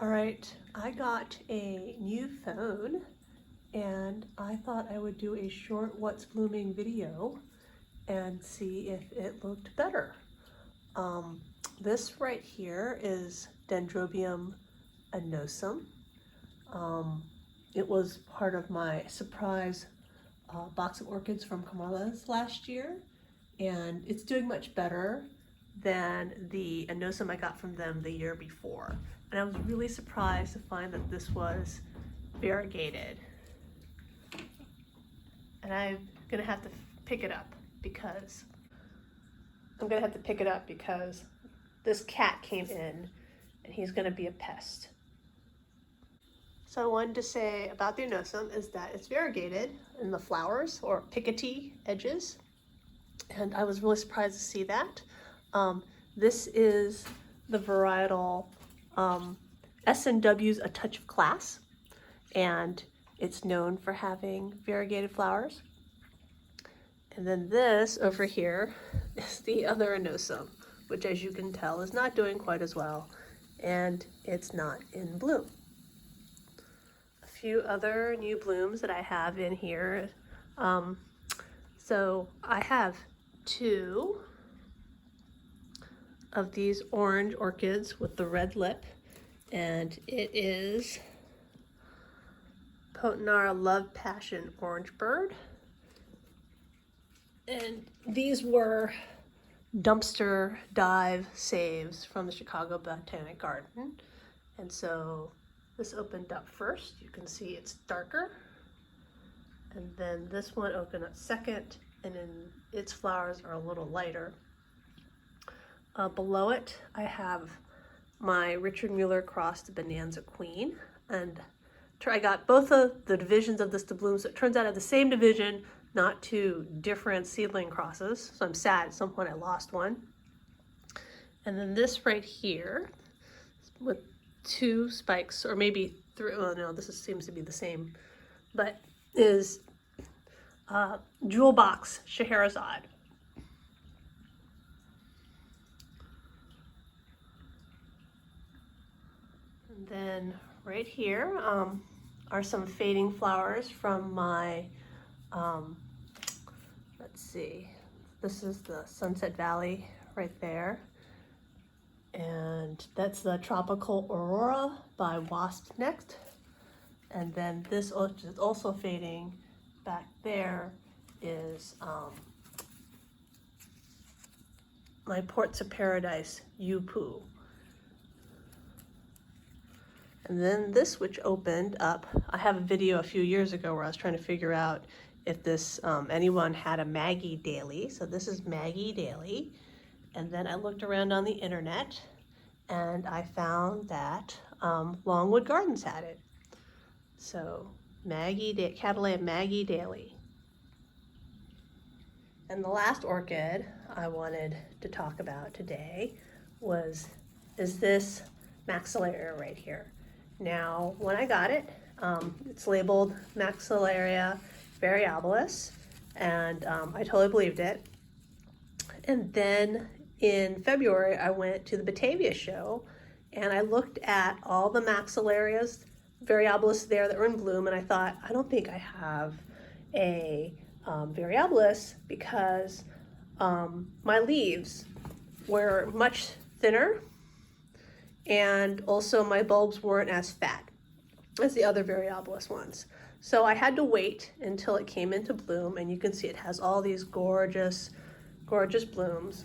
All right, I got a new phone and I thought I would do a short what's blooming video and see if it looked better. This right here is Dendrobium annosum. It was part of my surprise box of orchids from Kamala's last year, and it's doing much better than the annosum I got from them the year before. And I was really surprised to find that this was variegated. And I'm gonna have to pick it up because this cat came in and he's gonna be a pest. So I wanted to say about the annosum is that it's variegated in the flowers or pickety edges. And I was really surprised to see that. This is the varietal S&W's A Touch of Class, and it's known for having variegated flowers. And then this over here is the other annosum, which as you can tell is not doing quite as well, and it's not in bloom. A few other new blooms that I have in here. So I have two of these orange orchids with the red lip, and it is Potenara Love Passion Orange Bird. And these were dumpster dive saves from the Chicago Botanic Garden. And so this opened up first. You can see it's darker. And then this one opened up second, and then its flowers are a little lighter. Below it, I have my Richard Mueller crossed Bonanza Queen, and I got both of the divisions of this to bloom, so it turns out I have the same division, not two different seedling crosses. So I'm sad at some point I lost one. And then this right here with two spikes, or maybe three, oh no, seems to be the same, but is Jewel Box Scheherazade. And then right here are some fading flowers from my, let's see, this is the Sunset Valley right there. And that's the Tropical Aurora by Wasp's Nest. And then this is also fading. Back there is my Ports of Paradise Yupu. And then this, which opened up, I have a video a few years ago where I was trying to figure out if this, anyone had a Maggie Daily. So this is Maggie Daily. And then I looked around on the internet and I found that Longwood Gardens had it. So Catalan Maggie Daily. And the last orchid I wanted to talk about today is this Maxillaria right here. Now, when I got it, it's labeled Maxillaria variabilis, and I totally believed it. And then in February, I went to the Batavia show, and I looked at all the Maxillarias variabilis there that were in bloom, and I thought, I don't think I have a variabilis because my leaves were much thinner, and also my bulbs weren't as fat as the other variabilis ones. So I had to wait until it came into bloom, and you can see it has all these gorgeous, gorgeous blooms.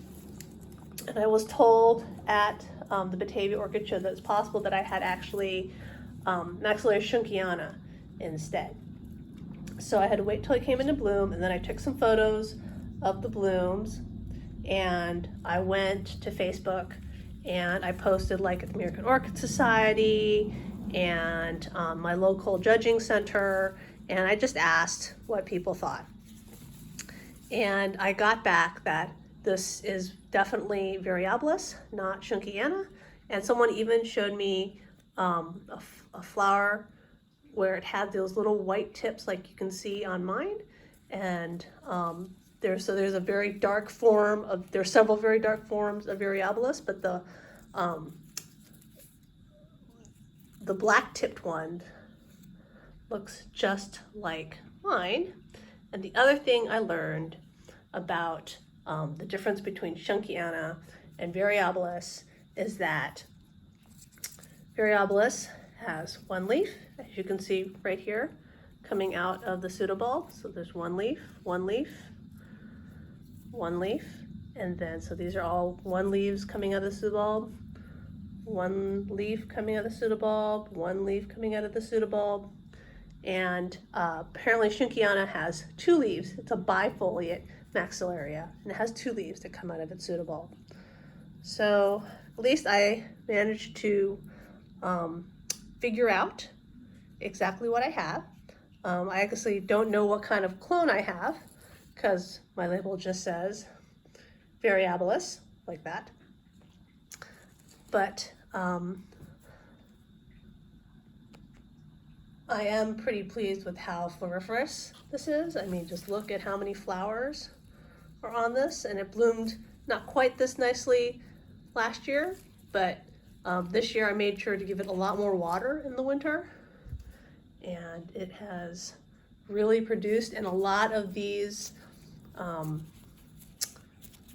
And I was told at the Batavia Orchid Show that it's possible that I had actually Maxillaria schunkiana instead. So I had to wait till it came into bloom, and then I took some photos of the blooms, and I went to Facebook and I posted like at the American Orchid Society and my local judging center, and I just asked what people thought. And I got back that this is definitely variabilis, not schunkiana, and someone even showed me a flower where it had those little white tips like you can see on mine, and there's a very dark form of, there's several very dark forms of variabilis, but the the black tipped one looks just like mine. And the other thing I learned about the difference between Schunkiana and Variabilis is that Variabilis has one leaf, as you can see right here, coming out of the pseudobulb. So there's one leaf, one leaf, one leaf, and then so these are all one leaves coming out of the pseudobulb, one leaf coming out of the pseudobulb, one leaf coming out of the pseudobulb, and apparently Schunkiana has two leaves. It's a bifoliate maxillaria, and it has two leaves that come out of its pseudobulb. So at least I managed to figure out exactly what I have. I actually don't know what kind of clone I have because my label just says Variabilis, like that. But I am pretty pleased with how floriferous this is. I mean, just look at how many flowers are on this, and it bloomed not quite this nicely last year, but this year I made sure to give it a lot more water in the winter, and it has really produced. And a lot of these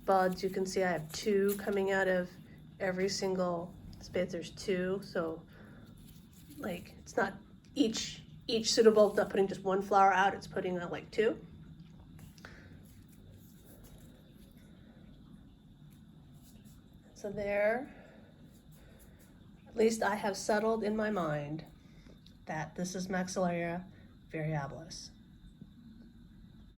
buds, you can see I have two coming out of every single space. There's two, so like it's not each pseudobulb's not putting just one flower out, it's putting out like two. So there, at least I have settled in my mind that this is Maxillaria variabilis.